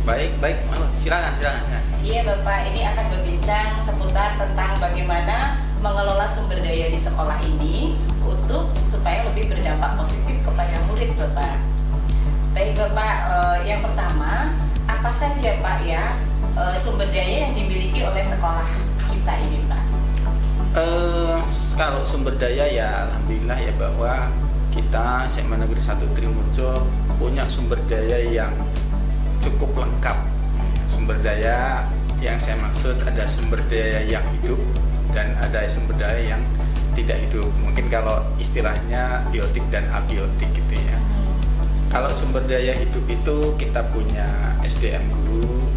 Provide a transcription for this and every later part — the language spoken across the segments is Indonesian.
Baik, silakan. Iya Bapak, ini akan berbincang seputar tentang bagaimana mengelola sumber daya di sekolah ini supaya lebih berdampak positif kepada murid Bapak. Baik Bapak, yang pertama, apa saja Pak ya sumber daya yang dimiliki oleh sekolah kita ini Pak? Kalau sumber daya ya alhamdulillah ya bahwa kita SMA Negeri 1 Trimojo punya sumber daya yang cukup lengkap. Sumber daya yang saya maksud ada sumber daya yang hidup dan ada sumber daya yang tidak hidup. Mungkin kalau istilahnya biotik dan abiotik gitu ya. Kalau sumber daya hidup itu kita punya SDM guru,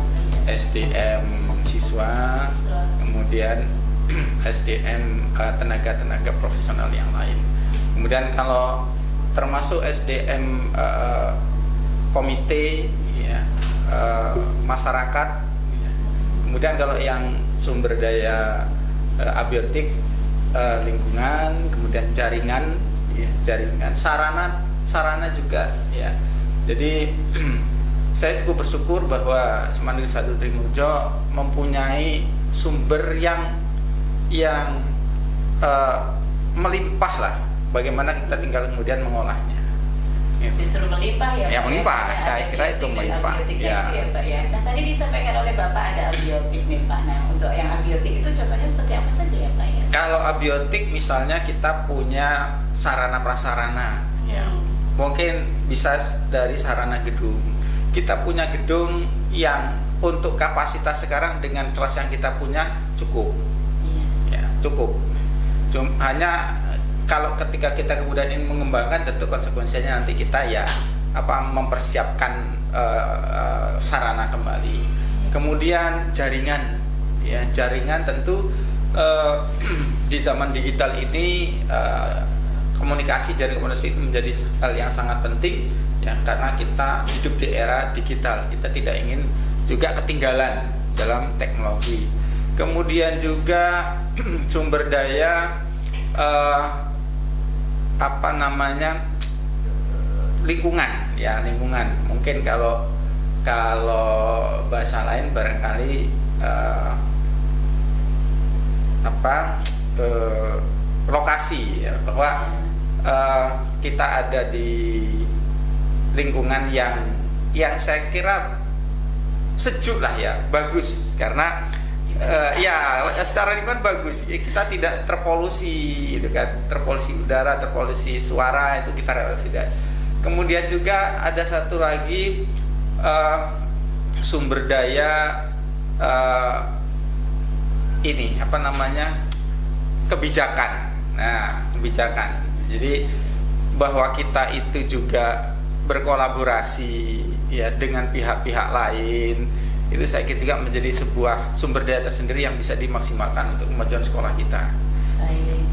SDM siswa, kemudian SDM tenaga-tenaga profesional yang lain. Kemudian kalau termasuk SDM komite ya, masyarakat ya. Kemudian kalau yang sumber daya abiotik lingkungan, kemudian jaringan ya, sarana juga ya. Jadi saya cukup bersyukur bahwa SMA Negeri 1 Trimojo mempunyai sumber yang melimpah lah. Bagaimana kita tinggal kemudian mengolahnya. Justru melimpah ya Pak? Ya melimpah, saya kira itu melimpah. Ya. Ya, Pak, ya. Nah tadi disampaikan oleh Bapak ada abiotik nih Pak. Nah untuk yang abiotik itu contohnya seperti apa saja ya Pak ya? Kalau abiotik misalnya kita punya sarana prasarana, ya. Mungkin bisa dari sarana gedung. Kita punya gedung yang untuk kapasitas sekarang dengan kelas yang kita punya cukup. Ya, cukup. Hanya kalau ketika kita kemudian ingin mengembangkan tentu konsekuensinya nanti kita ya mempersiapkan sarana kembali. Kemudian jaringan tentu di zaman digital ini komunikasi jaringan komunikasi menjadi hal yang sangat penting ya, karena kita hidup di era digital, kita tidak ingin juga ketinggalan dalam teknologi. Kemudian juga sumber daya lingkungan. Mungkin kalau bahasa lain barangkali lokasi ya, bahwa kita ada di lingkungan yang saya kira sejuk lah ya, bagus karena ya secara lingkungan bagus, kita tidak terpolusi gitu kan, terpolusi udara, terpolusi suara, itu kita relatif tidak. Kemudian juga ada satu lagi sumber daya kebijakan. Nah, kebijakan. Jadi bahwa kita itu juga berkolaborasi ya dengan pihak-pihak lain. Itu saya kira juga menjadi sebuah sumber daya tersendiri yang bisa dimaksimalkan untuk kemajuan sekolah kita. Baik.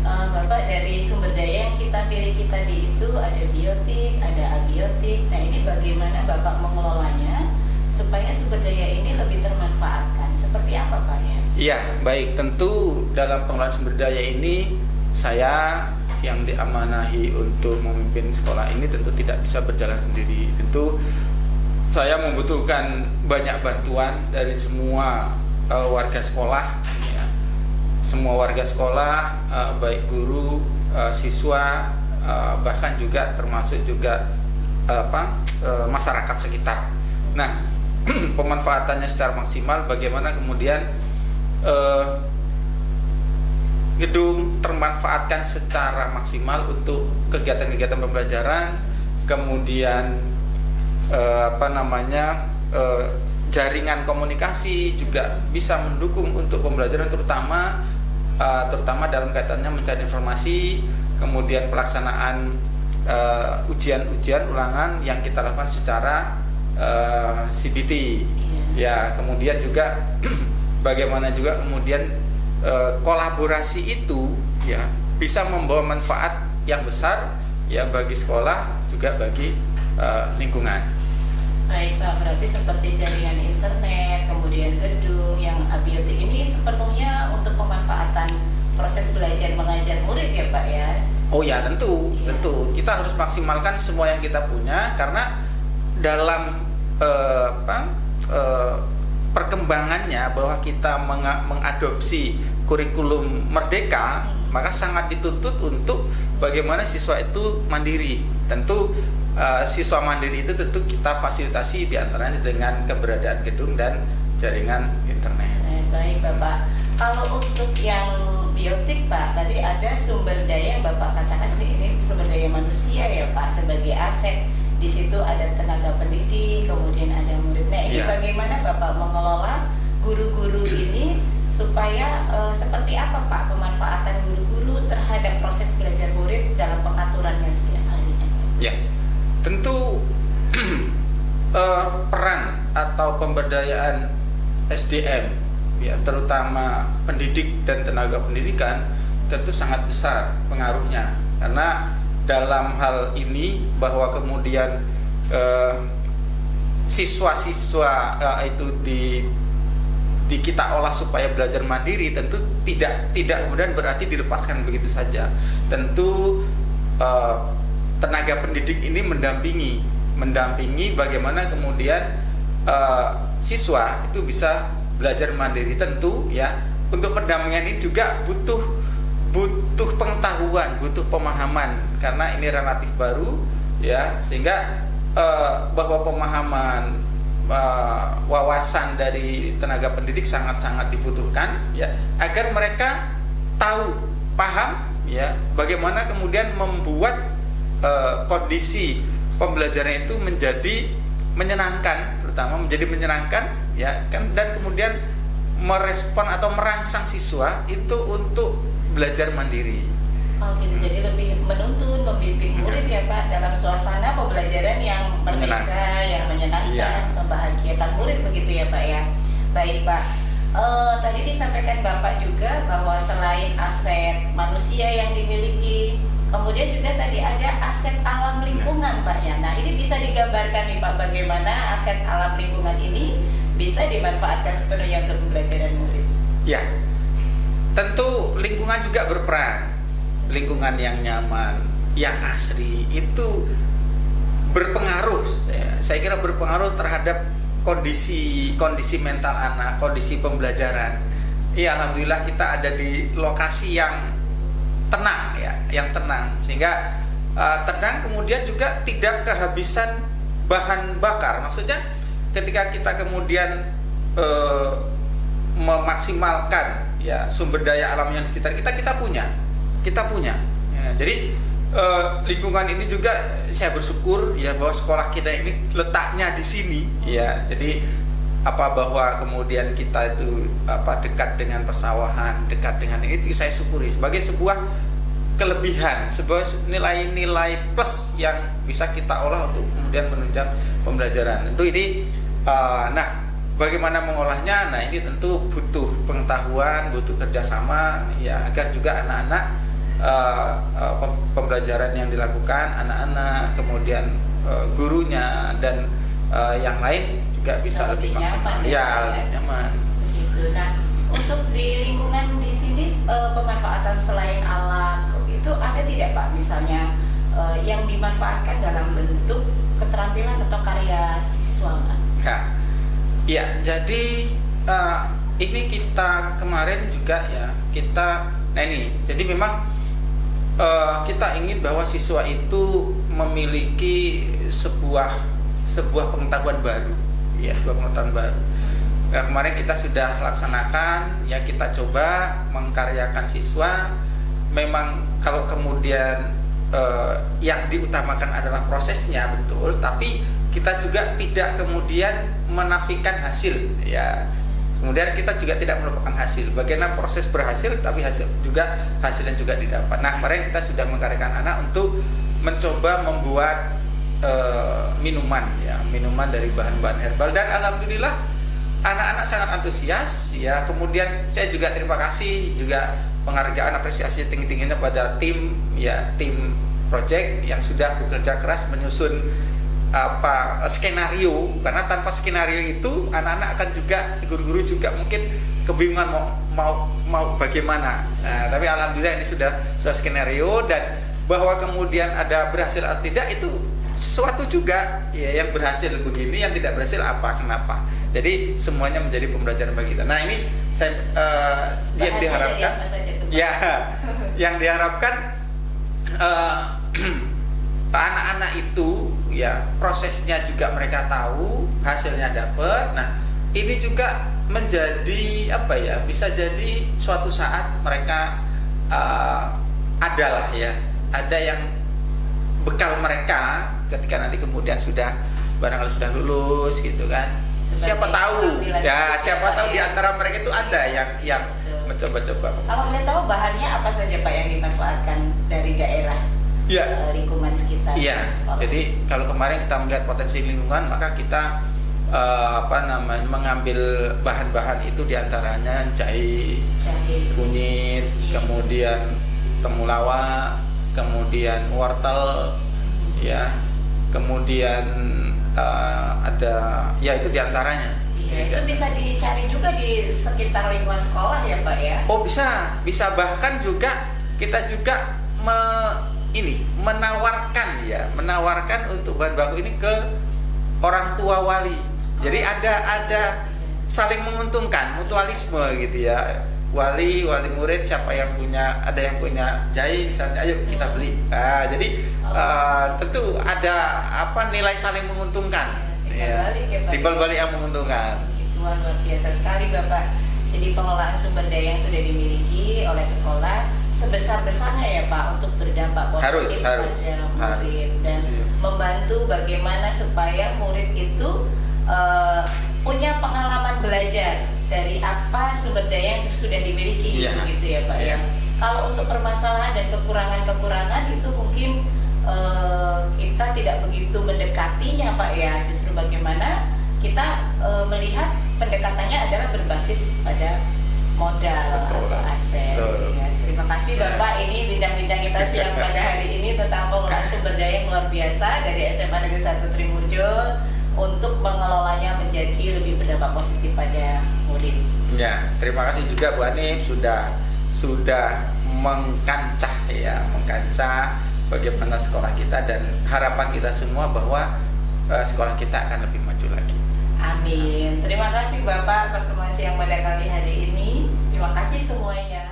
Bapak, dari sumber daya yang kita pilih tadi itu ada biotik, ada abiotik. Nah ini bagaimana Bapak mengelolanya supaya sumber daya ini lebih termanfaatkan? Seperti apa Pak ya? Iya, baik. Tentu dalam pengelolaan sumber daya ini saya yang diamanahi untuk memimpin sekolah ini tentu tidak bisa berjalan sendiri. Tentu saya membutuhkan banyak bantuan dari semua warga sekolah, ya. Semua warga sekolah, baik guru, siswa, bahkan juga termasuk juga masyarakat sekitar. Nah, pemanfaatannya secara maksimal, bagaimana kemudian gedung termanfaatkan secara maksimal untuk kegiatan-kegiatan pembelajaran, kemudian jaringan komunikasi juga bisa mendukung untuk pembelajaran terutama dalam kaitannya mencari informasi, kemudian pelaksanaan ujian ulangan yang kita lakukan secara CBT ya, kemudian juga bagaimana juga kemudian kolaborasi itu ya bisa membawa manfaat yang besar ya bagi sekolah juga bagi lingkungan. Baik Pak, berarti seperti jaringan internet, kemudian gedung yang abiotik ini sepenuhnya untuk pemanfaatan proses belajar mengajar murid ya Pak ya? Oh ya, tentu kita harus maksimalkan semua yang kita punya, karena dalam perkembangannya bahwa kita mengadopsi kurikulum merdeka, maka sangat dituntut untuk bagaimana siswa itu mandiri. Tentu siswa mandiri itu tentu kita fasilitasi diantaranya dengan keberadaan gedung dan jaringan internet. Baik Bapak, kalau untuk yang biotik Pak, tadi ada sumber daya yang Bapak katakan ini sumber daya manusia ya Pak sebagai aset. Di situ ada tenaga pendidik, kemudian ada murid. Nah ini bagaimana Bapak mengelola guru-guru ini supaya seperti apa Pak pemanfaatan guru-guru terhadap proses belajar murid dalam pengaturannya setiap harinya? Ya, tentu peran atau pemberdayaan SDM, ya terutama pendidik dan tenaga pendidikan tentu sangat besar pengaruhnya, karena dalam hal ini bahwa kemudian siswa-siswa itu di kita olah supaya belajar mandiri, tentu tidak kemudian berarti dilepaskan begitu saja. Tentu tenaga pendidik ini mendampingi bagaimana kemudian siswa itu bisa belajar mandiri. Tentu ya, untuk pendampingan ini juga butuh pengetahuan, butuh pemahaman, karena ini relatif baru ya, sehingga bahwa pemahaman wawasan dari tenaga pendidik sangat-sangat dibutuhkan ya, agar mereka paham ya bagaimana kemudian membuat kondisi pembelajaran itu menjadi menyenangkan, terutama menjadi menyenangkan ya kan, dan kemudian merespon atau merangsang siswa itu untuk belajar mandiri. Oh gitu, jadi lebih menuntun, membimbing murid ya Pak dalam suasana pembelajaran yang merdeka, yang menyenangkan, membahagiakan murid begitu ya Pak ya. Baik Pak, tadi disampaikan Bapak juga bahwa selain aset manusia yang dimiliki, kemudian juga tadi ada aset alam lingkungan Pak ya. Nah ini bisa digambarkan nih Pak, bagaimana aset alam lingkungan ini bisa dimanfaatkan sepenuhnya untuk pembelajaran murid? Ya, tentu lingkungan juga berperan. Lingkungan yang nyaman, yang asri itu berpengaruh, saya kira berpengaruh terhadap kondisi mental anak, kondisi pembelajaran. Ya alhamdulillah kita ada di lokasi yang tenang ya, yang tenang, sehingga tenang, kemudian juga tidak kehabisan bahan bakar. Maksudnya ketika kita kemudian memaksimalkan ya sumber daya alam yang di sekitar kita punya ya, jadi lingkungan ini juga saya bersyukur ya bahwa sekolah kita ini letaknya di sini ya, jadi bahwa kemudian kita itu dekat dengan persawahan, dekat dengan ini saya syukuri sebagai sebuah kelebihan, sebuah nilai-nilai plus yang bisa kita olah untuk kemudian menunjang pembelajaran. Tentu ini bagaimana mengolahnya? Nah ini tentu butuh pengetahuan, butuh kerjasama ya, agar juga anak-anak pembelajaran yang dilakukan anak-anak, kemudian gurunya dan yang lain juga bisa lebih maksimal, lebih nyaman. Begitu. Nah untuk di lingkungan di sini pemanfaatan selain alam itu ada tidak Pak? Misalnya yang dimanfaatkan dalam bentuk keterampilan atau karya siswa Pak? Ya, jadi ini kita kemarin juga ya jadi memang kita ingin bahwa siswa itu memiliki sebuah pengetahuan baru ya, sebuah pengetahuan baru. Nah, kemarin kita sudah laksanakan ya, kita coba mengkaryakan siswa. Memang kalau kemudian yang diutamakan adalah prosesnya, betul, tapi kita juga tidak kemudian menafikan hasil ya. Kemudian kita juga tidak melupakan hasil. Bagaimana proses berhasil, tapi hasilnya juga didapat. Nah, kemarin kita sudah mengkaryakan anak untuk mencoba membuat minuman dari bahan-bahan herbal, dan alhamdulillah anak-anak sangat antusias ya. Kemudian saya juga terima kasih juga penghargaan apresiasi tinggi-tingginya pada tim project yang sudah bekerja keras menyusun skenario, karena tanpa skenario itu anak-anak akan juga, guru-guru juga mungkin kebingungan mau bagaimana. Nah, tapi alhamdulillah ini sudah skenario, dan bahwa kemudian ada berhasil atau tidak itu sesuatu juga ya, yang berhasil begini, yang tidak berhasil apa, kenapa. Jadi semuanya menjadi pembelajaran bagi kita. Nah ini saya yang diharapkan ya yang diharapkan anak-anak itu ya prosesnya juga mereka tahu, hasilnya dapat. Nah ini juga menjadi apa ya, bisa jadi suatu saat mereka adalah ya, ada yang bekal mereka ketika nanti kemudian sudah barangkali sudah lulus gitu kan. Siapa tahu ya, siapa tahu di antara mereka itu ada yang mencoba-coba. Kalau boleh tahu bahannya apa saja Pak yang dimanfaatkan dari daerah lingkungan sekitar? Iya. Jadi kalau kemarin kita melihat potensi lingkungan, maka kita mengambil bahan-bahan itu diantaranya jahe, kunyit, kemudian temulawak, kemudian wortel, ya, kemudian ada ya itu diantaranya. Iya, itu bisa dicari juga di sekitar lingkungan sekolah ya Pak ya? Oh bisa bahkan juga kita juga menawarkan untuk bahan baku ini ke orang tua wali. Jadi ada saling menguntungkan, mutualisme gitu ya. Wali murid, siapa yang punya, ada yang punya jahe misalnya, ayo kita beli. Nah, jadi tentu ada nilai saling menguntungkan. Timbal balik yang menguntungkan. Itu luar biasa sekali Bapak. Jadi pengelolaan sumber daya yang sudah dimiliki oleh sekolah sebesar-besarnya ya Pak untuk berdampak positif pada murid dan membantu bagaimana supaya murid itu punya pengalaman belajar dari apa sumber daya yang sudah dimiliki gitu ya Pak ya. Kalau untuk permasalahan dan kekurangan itu mungkin kita tidak begitu mendekatinya Pak ya. Justru bagaimana kita melihat pendekatannya adalah berbasis pada modal atau aset. Ya. Terima kasih Bapak, ini bincang-bincang kita siang pada hari ini tentang pengelolaan sumber daya yang luar biasa dari SMA Negeri 1 Trimurjo untuk mengelolanya menjadi lebih berdampak positif pada murid. Ya, terima kasih juga Bu Hanif sudah mengkancah bagaimana sekolah kita, dan harapan kita semua bahwa sekolah kita akan lebih maju lagi. Amin. Terima kasih Bapak pertemuan siang pada kali hari ini. Terima kasih semuanya.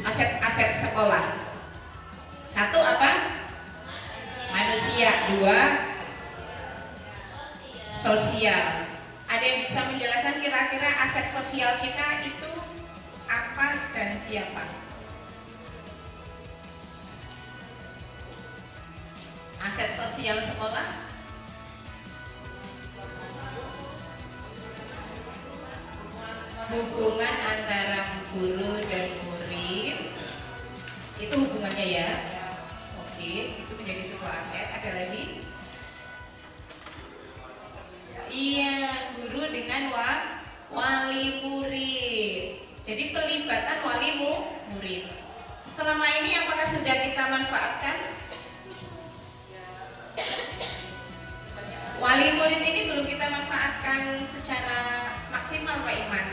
Aset-aset sekolah. Satu apa? Manusia. Dua, sosial. Ada yang bisa menjelaskan kira-kira aset sosial kita itu apa dan siapa? Aset sosial sekolah? Hubungan antara guru dan murid, itu hubungannya ya. Oke, itu menjadi sebuah aset. Ada lagi? Iya, guru dengan wali murid. Jadi pelibatan wali murid. Selama ini apakah sudah kita manfaatkan? Wali murid ini belum kita manfaatkan secara maksimal Pak Iman.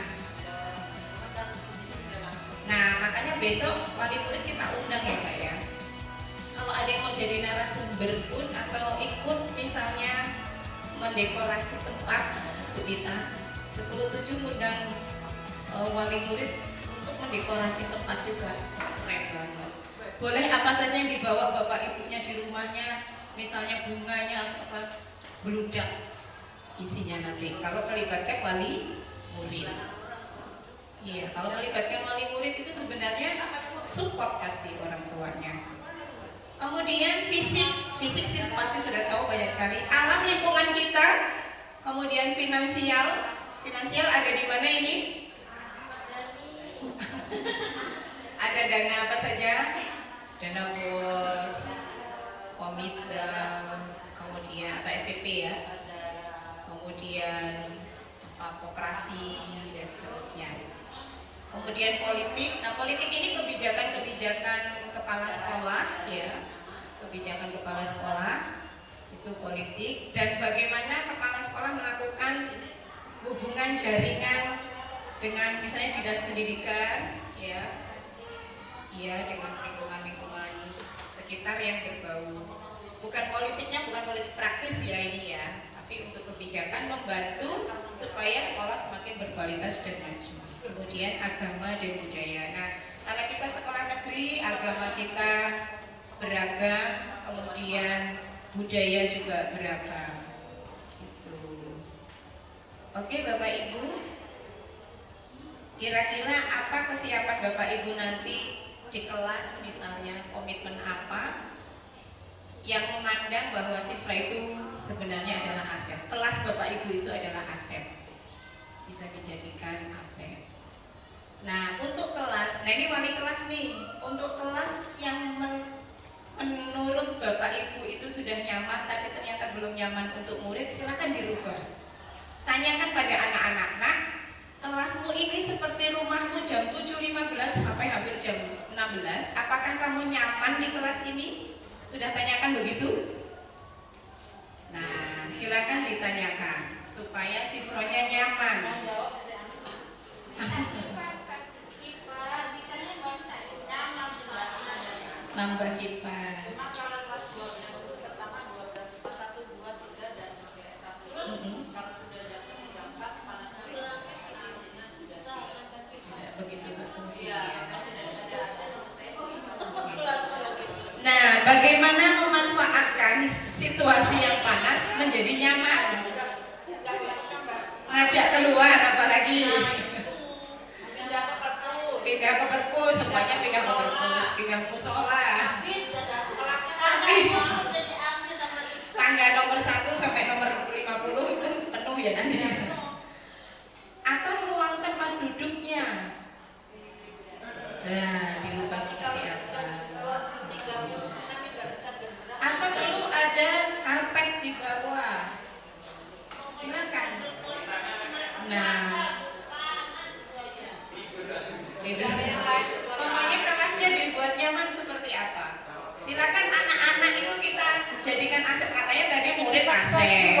Nah, makanya besok wali murid kita undang ya Pak ya. Kalau ada yang mau jadi narasumber pun atau ikut misalnya mendekorasi tempat, Bu Dita 10.7 undang wali murid untuk mendekorasi tempat juga. Keren banget. Boleh apa saja yang dibawa bapak ibunya di rumahnya, misalnya bunganya apa, beludak. isinya nanti. Kalau melibatkan wali murid. Iya, kalau melibatkan wali murid itu sebenarnya support pasti orang tuanya. Kemudian fisik sih pasti sudah tahu banyak sekali. Alam lingkungan kita, kemudian finansial ada di mana ini? Ada dana apa saja? Dana bos, komite, kemudian atau SPP ya, kemudian koperasi dan seterusnya. Kemudian politik. Nah, politik ini kebijakan kepala sekolah ya. Kebijakan kepala sekolah itu politik, dan bagaimana kepala sekolah melakukan hubungan jaringan dengan misalnya dinas pendidikan ya. Ya, dengan lingkungan sekitar yang berbau. Bukan politiknya, bukan politik praktis ya ini ya, tapi untuk kebijakan membantu supaya sekolah semakin berkualitas dan maju. Kemudian agama dan budaya. Nah, karena kita sekolah negeri, agama kita beragam, kemudian budaya juga beragam. Gitu. Oke, Bapak Ibu, kira-kira apa kesiapan Bapak Ibu nanti di kelas, misalnya komitmen apa yang memandang bahwa siswa itu sebenarnya adalah aset. Kelas Bapak Ibu itu adalah aset, bisa dijadikan aset. Nah, untuk kelas, nah ini wali kelas nih, untuk kelas yang menurut Bapak Ibu itu sudah nyaman tapi ternyata belum nyaman untuk murid, silakan dirubah. Tanyakan pada anak-anak, nah kelasmu ini seperti rumahmu jam 7.15 sampai hampir jam 16, apakah kamu nyaman di kelas ini? Sudah tanyakan begitu? Nah, silakan ditanyakan supaya siswanya nyaman. Nambah kipas. Nah, bagaimana memanfaatkan situasi yang panas menjadi nyaman? Ngajak keluar apalagi? Pindah ke perpus, semuanya pindah ke perpus, pindah musola. Tangga nomor 1 sampai nomor 50 itu penuh ya nanti. Atau ruang tempat duduknya. Nah, dirubah seperti apa? Atau perlu ada karpet di bawah? Silakan. Nah, semuanya kelasnya dibuat nyaman seperti apa? Silakan anak-anak itu kita jadikan aset, katanya tadi murid aset.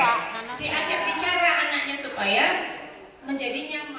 Diajak bicara anaknya supaya menjadi nyaman.